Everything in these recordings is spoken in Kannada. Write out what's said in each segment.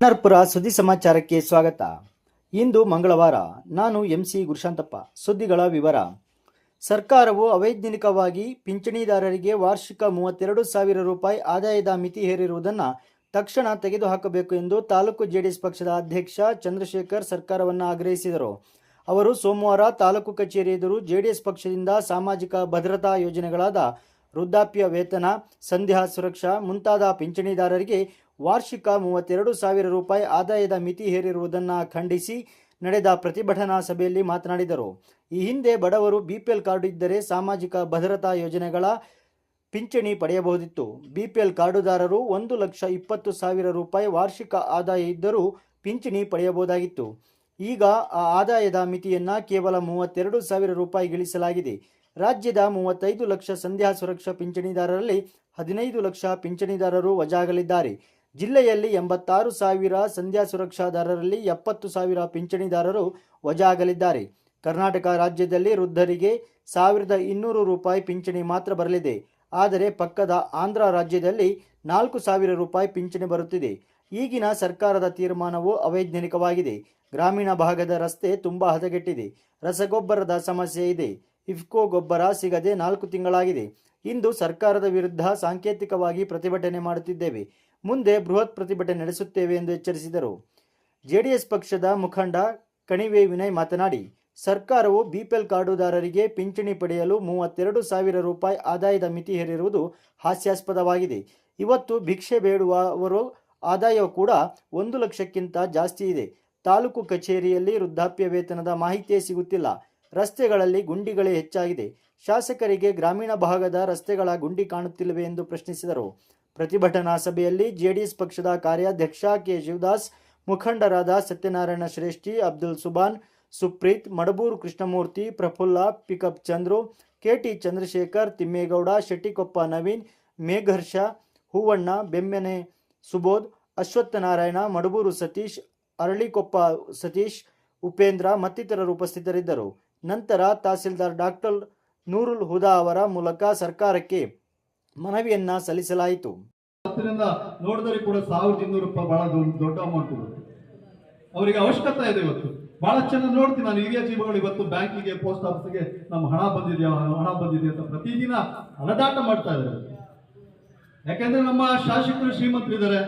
ನರ್ಪುರ ಸುದ್ದಿ ಸಮಾಚಾರಕ್ಕೆ ಸ್ವಾಗತ. ಇಂದು ಮಂಗಳವಾರ. ನಾನು ಎಂಸಿ ಗುರುಶಾಂತಪ್ಪ. ಸುದ್ದಿಗಳ ವಿವರ. ಸರ್ಕಾರವು ಅವೈಜ್ಞಾನಿಕವಾಗಿ ಪಿಂಚಣಿದಾರರಿಗೆ ವಾರ್ಷಿಕ 32,000 ರೂಪಾಯಿ ಆದಾಯದ ಮಿತಿ ಹೇರಿರುವುದನ್ನು ತಕ್ಷಣ ತೆಗೆದುಹಾಕಬೇಕು ಎಂದು ತಾಲೂಕು ಜೆಡಿಎಸ್ ಪಕ್ಷದ ಅಧ್ಯಕ್ಷ ಚಂದ್ರಶೇಖರ್ ಸರ್ಕಾರವನ್ನು ಆಗ್ರಹಿಸಿದರು. ಅವರು ಸೋಮವಾರ ತಾಲೂಕು ಕಚೇರಿ ಎದುರು ಜೆಡಿಎಸ್ ಪಕ್ಷದಿಂದ ಸಾಮಾಜಿಕ ಭದ್ರತಾ ಯೋಜನೆಗಳಾದ ವೃದ್ಧಾಪ್ಯ ವೇತನ, ಸಂಧ್ಯಾ ಸುರಕ್ಷಾ ಮುಂತಾದ ಪಿಂಚಣಿದಾರರಿಗೆ ವಾರ್ಷಿಕ 32,000 ರೂಪಾಯಿ ಆದಾಯದ ಮಿತಿ ಹೇರಿರುವುದನ್ನು ಖಂಡಿಸಿ ನಡೆದ ಪ್ರತಿಭಟನಾ ಸಭೆಯಲ್ಲಿ ಮಾತನಾಡಿದರು. ಈ ಹಿಂದೆ ಬಡವರು ಬಿಪಿಎಲ್ ಕಾರ್ಡು ಇದ್ದರೆ ಸಾಮಾಜಿಕ ಭದ್ರತಾ ಯೋಜನೆಗಳ ಪಿಂಚಣಿ ಪಡೆಯಬಹುದಿತ್ತು. ಬಿಪಿಎಲ್ ಕಾರ್ಡುದಾರರು 1,20,000 ರೂಪಾಯಿ ವಾರ್ಷಿಕ ಆದಾಯ ಇದ್ದರೂ ಪಿಂಚಣಿ ಪಡೆಯಬಹುದಾಗಿತ್ತು. ಈಗ ಆ ಆದಾಯದ ಮಿತಿಯನ್ನು ಕೇವಲ 32,000 ರೂಪಾಯಿಗಿಳಿಸಲಾಗಿದೆ. ರಾಜ್ಯದ 35 ಲಕ್ಷ ಸಂಧ್ಯಾ ಸುರಕ್ಷಾ ಪಿಂಚಣಿದಾರರಲ್ಲಿ 15 ಲಕ್ಷ ಪಿಂಚಣಿದಾರರು ವಜಾಗಲಿದ್ದಾರೆ. ಜಿಲ್ಲೆಯಲ್ಲಿ 86,000 ಸಂಧ್ಯಾ ಸುರಕ್ಷಾದಾರರಲ್ಲಿ 70,000 ಪಿಂಚಣಿದಾರರು ವಜಾಗಲಿದ್ದಾರೆ. ಕರ್ನಾಟಕ ರಾಜ್ಯದಲ್ಲಿ ವೃದ್ಧರಿಗೆ 1,200 ರೂಪಾಯಿ ಪಿಂಚಣಿ ಮಾತ್ರ ಬರಲಿದೆ. ಆದರೆ ಪಕ್ಕದ ಆಂಧ್ರ ರಾಜ್ಯದಲ್ಲಿ 4,000 ರೂಪಾಯಿ ಪಿಂಚಣಿ ಬರುತ್ತಿದೆ. ಈಗಿನ ಸರ್ಕಾರದ ತೀರ್ಮಾನವು ಅವೈಜ್ಞಾನಿಕವಾಗಿದೆ. ಗ್ರಾಮೀಣ ಭಾಗದ ರಸ್ತೆ ತುಂಬ ಹದಗೆಟ್ಟಿದೆ. ರಸಗೊಬ್ಬರದ ಸಮಸ್ಯೆ ಇದೆ. ಇಫ್ಕೋ ಗೊಬ್ಬರ ಸಿಗದೆ 4 ತಿಂಗಳಾಗಿದೆ. ಇಂದು ಸರ್ಕಾರದ ವಿರುದ್ಧ ಸಾಂಕೇತಿಕವಾಗಿ ಪ್ರತಿಭಟನೆ ಮಾಡುತ್ತಿದ್ದೇವೆ. ಮುಂದೆ ಬೃಹತ್ ಪ್ರತಿಭಟನೆ ನಡೆಸುತ್ತೇವೆ ಎಂದು ಎಚ್ಚರಿಸಿದರು. ಜೆಡಿಎಸ್ ಪಕ್ಷದ ಮುಖಂಡ ಕಣಿವೆ ವಿನಯ್ ಮಾತನಾಡಿ, ಸರ್ಕಾರವು ಬಿಪಿಎಲ್ ಕಾರ್ಡುದಾರರಿಗೆ ಪಿಂಚಣಿ ಪಡೆಯಲು 32,000 ರೂಪಾಯಿ ಆದಾಯದ ಮಿತಿ ಹೇರಿರುವುದು ಹಾಸ್ಯಾಸ್ಪದವಾಗಿದೆ. ಇವತ್ತು ಭಿಕ್ಷೆ ಬೇಡುವವರ ಆದಾಯ ಕೂಡ 1 ಲಕ್ಷಕ್ಕಿಂತ ಜಾಸ್ತಿ ಇದೆ. ತಾಲೂಕು ಕಚೇರಿಯಲ್ಲಿ ವೃದ್ಧಾಪ್ಯ ವೇತನದ ಮಾಹಿತಿಯೇ ಸಿಗುತ್ತಿಲ್ಲ. ರಸ್ತೆಗಳಲ್ಲಿ ಗುಂಡಿಗಳೇ ಹೆಚ್ಚಾಗಿದೆ. ಶಾಸಕರಿಗೆ ಗ್ರಾಮೀಣ ಭಾಗದ ರಸ್ತೆಗಳ ಗುಂಡಿ ಕಾಣುತ್ತಿಲ್ಲವೇ ಎಂದು ಪ್ರಶ್ನಿಸಿದರು. ಪ್ರತಿಭಟನಾ ಸಭೆಯಲ್ಲಿ ಜೆಡಿಎಸ್ ಪಕ್ಷದ ಕಾರ್ಯಾಧ್ಯಕ್ಷ ಕೆ ಶಿವದಾಸ್, ಮುಖಂಡರಾದ ಸತ್ಯನಾರಾಯಣ ಶ್ರೇಷ್ಠಿ, ಅಬ್ದುಲ್ ಸುಬಾನ್, ಸುಪ್ರೀತ್, ಮಡಬೂರು ಕೃಷ್ಣಮೂರ್ತಿ, ಪ್ರಫುಲ್ಲ, ಪಿಕಪ್ ಚಂದ್ರು, ಕೆಟಿ ಚಂದ್ರಶೇಖರ್, ತಿಮ್ಮೇಗೌಡ, ಶೆಟ್ಟಿಕೊಪ್ಪ ನವೀನ್, ಮೇಘರ್ಷ, ಹೂವಣ್ಣ, ಬೆಮ್ಮೆನೆ ಸುಬೋಧ್, ಅಶ್ವತ್ಥನಾರಾಯಣ, ಮಡಬೂರು ಸತೀಶ್, ಅರಳಿಕೊಪ್ಪ ಸತೀಶ್, ಉಪೇಂದ್ರ ಮತ್ತಿತರರು ಉಪಸ್ಥಿತರಿದ್ದರು. ನಂತರ ತಹಸೀಲ್ದಾರ್ ಡಾಕ್ಟರ್ ನೂರುಲ್ ಹುದಾ ಅವರ ಮೂಲಕ ಸರ್ಕಾರಕ್ಕೆ ಮನವಿಯನ್ನ ಸಲ್ಲಿಸಲಾಯಿತು. ನೋಡಿದರೆ ಕೂಡ 1,200 ರೂಪಾಯಿ ಬಹಳ ದೊಡ್ಡ ಅಮೌಂಟ್. ಅವರಿಗೆ ಅವಶ್ಯಕತೆ ಇದೆ. ಇವತ್ತು ಬಹಳ ಚೆನ್ನಾಗಿ ನೋಡ್ತೀನಿ ನಾನು, ಹಿರಿಯ ಜೀವಗಳು ಇವತ್ತು ಬ್ಯಾಂಕಿಗೆ, ಪೋಸ್ಟ್ ಆಫೀಸ್ಗೆ ನಮ್ಮ ಹಣ ಬಂದಿದೆಯಾ ಅಂತ ಪ್ರತಿದಿನ ಅಲದಾಟ ಮಾಡ್ತಾ ಇದ್ದಾರೆ. ಯಾಕೆಂದ್ರೆ ನಮ್ಮ ಶಾಸಕರು ಶ್ರೀಮಂತರು ಇದ್ದಾರೆ,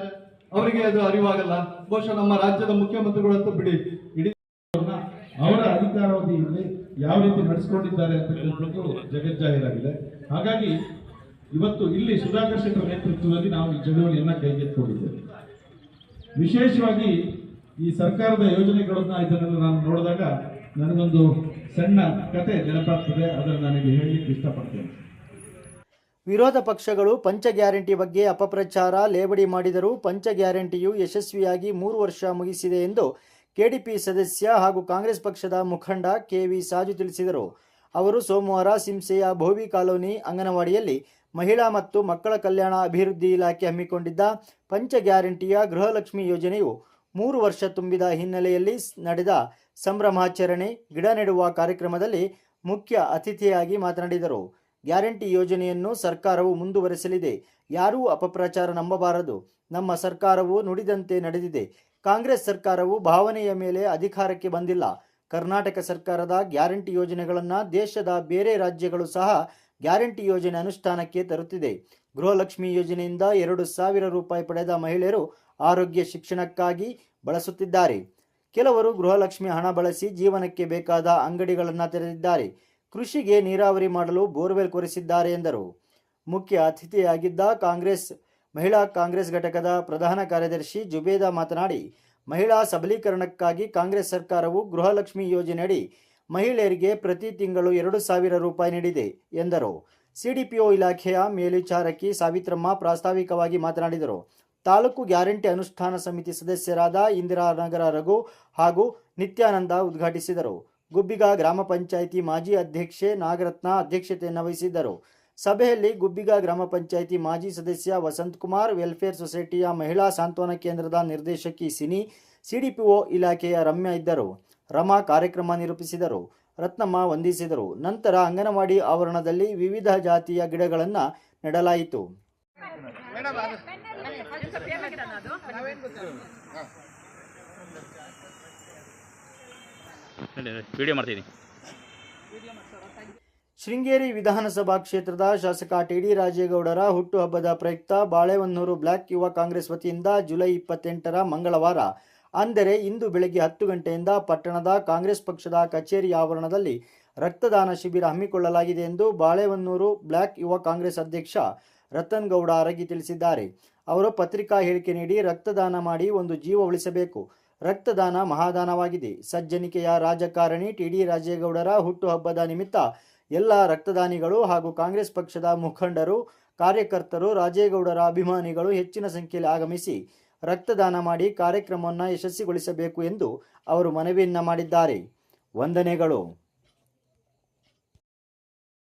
ಅವರಿಗೆ ಅದು ಅರಿವಾಗಲ್ಲ. ಬಹುಶಃ ನಮ್ಮ ರಾಜ್ಯದ ಮುಖ್ಯಮಂತ್ರಿಗಳು ಅಂತ ಬಿಡಿ, ಇಡೀ ಅವರ ಅಧಿಕಾರಾವಧಿಯಲ್ಲಿ ಯಾವ ರೀತಿ ನಡೆಸಿಕೊಂಡಿದ್ದಾರೆ ಅಂತ ಜಗಜ್ಜಾಹೀರಾಗಿದೆ. ಹಾಗಾಗಿ ಇವತ್ತು ಇಲ್ಲಿ ಸುಧಾಕರ್ ಶೆಟ್ಟರ್ ನೇತೃತ್ವದಲ್ಲಿ ನಾವು ಈ ಚಳುವಳಿಯನ್ನು ಕೈಗೆತ್ತಿಕೊಂಡಿದ್ದೇವೆ. ವಿಶೇಷವಾಗಿ ಈ ಸರ್ಕಾರದ ಯೋಜನೆಗಳನ್ನ ಇದನ್ನೆಲ್ಲ ನಾನು ನೋಡಿದಾಗ ನನಗೊಂದು ಸಣ್ಣ ಕತೆ ನೆನಪಾಗ್ತದೆ. ಅದನ್ನು ನನಗೆ ಹೇಳಲಿಕ್ಕೆ ಇಷ್ಟಪಡ್ತೇನೆ. ವಿರೋಧ ಪಕ್ಷಗಳು ಪಂಚ ಗ್ಯಾರಂಟಿ ಬಗ್ಗೆ ಅಪಪ್ರಚಾರ, ಲೇವಡಿ ಮಾಡಿದರೂ ಪಂಚ ಗ್ಯಾರಂಟಿಯು ಯಶಸ್ವಿಯಾಗಿ 3 ವರ್ಷ ಮುಗಿಸಿದೆ ಎಂದು ಕೆಡಿಪಿ ಸದಸ್ಯ ಹಾಗೂ ಕಾಂಗ್ರೆಸ್ ಪಕ್ಷದ ಮುಖಂಡ ಕೆವಿ ಸಾಜು ತಿಳಿಸಿದರು. ಅವರು ಸೋಮವಾರ ಸಿಂಸೆಯ ಭೋವಿ ಕಾಲೋನಿ ಅಂಗನವಾಡಿಯಲ್ಲಿ ಮಹಿಳಾ ಮತ್ತು ಮಕ್ಕಳ ಕಲ್ಯಾಣ ಅಭಿವೃದ್ಧಿ ಇಲಾಖೆ ಹಮ್ಮಿಕೊಂಡಿದ್ದ ಪಂಚ ಗ್ಯಾರಂಟಿಯ ಗೃಹಲಕ್ಷ್ಮಿ ಯೋಜನೆಯು 3 ವರ್ಷ ತುಂಬಿದ ಹಿನ್ನೆಲೆಯಲ್ಲಿ ನಡೆದ ಸಂಭ್ರಮಾಚರಣೆ, ಗಿಡ ನೆಡುವ ಕಾರ್ಯಕ್ರಮದಲ್ಲಿ ಮುಖ್ಯ ಅತಿಥಿಯಾಗಿ ಮಾತನಾಡಿದರು. ಗ್ಯಾರಂಟಿ ಯೋಜನೆಯನ್ನು ಸರ್ಕಾರವು ಮುಂದುವರೆಸಲಿದೆ. ಯಾರೂ ಅಪಪ್ರಚಾರ ನಂಬಬಾರದು. ನಮ್ಮ ಸರ್ಕಾರವು ನುಡಿದಂತೆ ನಡೆದಿದೆ. ಕಾಂಗ್ರೆಸ್ ಸರ್ಕಾರವು ಭಾವನೆಯ ಮೇಲೆ ಅಧಿಕಾರಕ್ಕೆ ಬಂದಿಲ್ಲ. ಕರ್ನಾಟಕ ಸರ್ಕಾರದ ಗ್ಯಾರಂಟಿ ಯೋಜನೆಗಳನ್ನು ದೇಶದ ಬೇರೆ ರಾಜ್ಯಗಳು ಸಹ ಗ್ಯಾರಂಟಿ ಯೋಜನೆ ಅನುಷ್ಠಾನಕ್ಕೆ ತರುತ್ತಿದೆ. ಗೃಹಲಕ್ಷ್ಮಿ ಯೋಜನೆಯಿಂದ 2,000 ರೂಪಾಯಿ ಪಡೆದ ಮಹಿಳೆಯರು ಆರೋಗ್ಯ ಶಿಕ್ಷಣಕ್ಕಾಗಿ ಬಳಸುತ್ತಿದ್ದಾರೆ. ಕೆಲವರು ಗೃಹಲಕ್ಷ್ಮಿ ಹಣ ಬಳಸಿ ಜೀವನಕ್ಕೆ ಬೇಕಾದ ಅಂಗಡಿಗಳನ್ನು ತೆರೆದಿದ್ದಾರೆ. ಕೃಷಿಗೆ ನೀರಾವರಿ ಮಾಡಲು ಬೋರ್ವೆಲ್ ಕೊರೆಸಿದ್ದಾರೆ ಎಂದರು. ಮುಖ್ಯ ಅತಿಥಿಯಾಗಿದ್ದ ಮಹಿಳಾ ಕಾಂಗ್ರೆಸ್ ಘಟಕದ ಪ್ರಧಾನ ಕಾರ್ಯದರ್ಶಿ ಜುಬೇದಾ ಮಾತನಾಡಿ, ಮಹಿಳಾ ಸಬಲೀಕರಣಕ್ಕಾಗಿ ಕಾಂಗ್ರೆಸ್ ಸರ್ಕಾರವು ಗೃಹಲಕ್ಷ್ಮಿ ಯೋಜನೆಯಡಿ ಮಹಿಳೆಯರಿಗೆ ಪ್ರತಿ ತಿಂಗಳು 2,000 ರೂಪಾಯಿ ನೀಡಿದೆ ಎಂದರು. ಸಿಡಿಪಿಒ ಇಲಾಖೆಯ ಮೇಲ್ವಿಚಾರಕಿ ಸಾವಿತ್ರಮ್ಮ ಪ್ರಾಸ್ತಾವಿಕವಾಗಿ ಮಾತನಾಡಿದರು. ತಾಲೂಕು ಗ್ಯಾರಂಟಿ ಅನುಷ್ಠಾನ ಸಮಿತಿ ಸದಸ್ಯರಾದ ಇಂದಿರಾನಗರ ರಘು ಹಾಗೂ ನಿತ್ಯಾನಂದ ಉದ್ಘಾಟಿಸಿದರು. ಗುಬ್ಬಿಗಾ ಗ್ರಾಮ ಪಂಚಾಯಿತಿ ಮಾಜಿ ಅಧ್ಯಕ್ಷೆ ನಾಗರತ್ನ ಅಧ್ಯಕ್ಷತೆಯನ್ನು ವಹಿಸಿದ್ದರು. ಸಭೆಯಲ್ಲಿ ಗುಬ್ಬಿಗಾ ಗ್ರಾಮ ಪಂಚಾಯಿತಿ ಮಾಜಿ ಸದಸ್ಯ ವಸಂತಕುಮಾರ್, ವೆಲ್ಫೇರ್ ಸೊಸೈಟಿಯ ಮಹಿಳಾ ಸಾಂತ್ವನ ಕೇಂದ್ರದ ನಿರ್ದೇಶಕಿ ಸಿನಿ, ಸಿಡಿಪಿಒ ಇಲಾಖೆಯ ರಮ್ಯಾ ಇದ್ದರು. ರಮಾ ಕಾರ್ಯಕ್ರಮ ನಿರೂಪಿಸಿದರು. ರತ್ನಮ್ಮ ವಂದಿಸಿದರು. ನಂತರ ಅಂಗನವಾಡಿ ಆವರಣದಲ್ಲಿ ವಿವಿಧ ಜಾತಿಯ ಗಿಡಗಳನ್ನು ನೆಡಲಾಯಿತು. ವಿಡಿಯೋ ಮಾಡ್ತೀನಿ. ಶೃಂಗೇರಿ ವಿಧಾನಸಭಾ ಕ್ಷೇತ್ರದ ಶಾಸಕ ಟಿ.ಡಿ. ರಾಜೇಗೌಡರ ಹುಟ್ಟುಹಬ್ಬದ ಪ್ರಯುಕ್ತ ಬಾಳೆಹೊನ್ನೂರು ಬ್ಲಾಕ್ ಯುವ ಕಾಂಗ್ರೆಸ್ ವತಿಯಿಂದ ಜುಲೈ 28 ಮಂಗಳವಾರ ಅಂದರೆ ಇಂದು ಬೆಳಗ್ಗೆ 10 ಗಂಟೆಯಿಂದ ಪಟ್ಟಣದ ಕಾಂಗ್ರೆಸ್ ಪಕ್ಷದ ಕಚೇರಿ ಆವರಣದಲ್ಲಿ ರಕ್ತದಾನ ಶಿಬಿರ ಹಮ್ಮಿಕೊಳ್ಳಲಾಗಿದೆ ಎಂದು ಬಾಳೆಹೊನ್ನೂರು ಬ್ಲಾಕ್ ಯುವ ಕಾಂಗ್ರೆಸ್ ಅಧ್ಯಕ್ಷ ರತನ್ ಗೌಡ ಅರಗಿ ತಿಳಿಸಿದ್ದಾರೆ. ಅವರು ಪತ್ರಿಕಾ ಹೇಳಿಕೆ ನೀಡಿ ರಕ್ತದಾನ ಮಾಡಿ ಒಂದು ಜೀವ ಉಳಿಸಬೇಕು, ರಕ್ತದಾನ ಮಹಾದಾನವಾಗಿದೆ. ಸಜ್ಜನಿಕೆಯ ರಾಜಕಾರಣಿ ಟಿ.ಡಿ. ರಾಜೇಗೌಡರ ಹುಟ್ಟುಹಬ್ಬದ ನಿಮಿತ್ತ ಎಲ್ಲ ರಕ್ತದಾನಿಗಳು ಹಾಗೂ ಕಾಂಗ್ರೆಸ್ ಪಕ್ಷದ ಮುಖಂಡರು, ಕಾರ್ಯಕರ್ತರು, ರಾಜೇಗೌಡರ ಅಭಿಮಾನಿಗಳು ಹೆಚ್ಚಿನ ಸಂಖ್ಯೆಯಲ್ಲಿ ಆಗಮಿಸಿ ರಕ್ತದಾನ ಮಾಡಿ ಕಾರ್ಯಕ್ರಮವನ್ನು ಯಶಸ್ವಿಗೊಳಿಸಬೇಕು ಎಂದು ಅವರು ಮನವಿಯನ್ನ ಮಾಡಿದ್ದಾರೆ. ವಂದನೆಗಳು.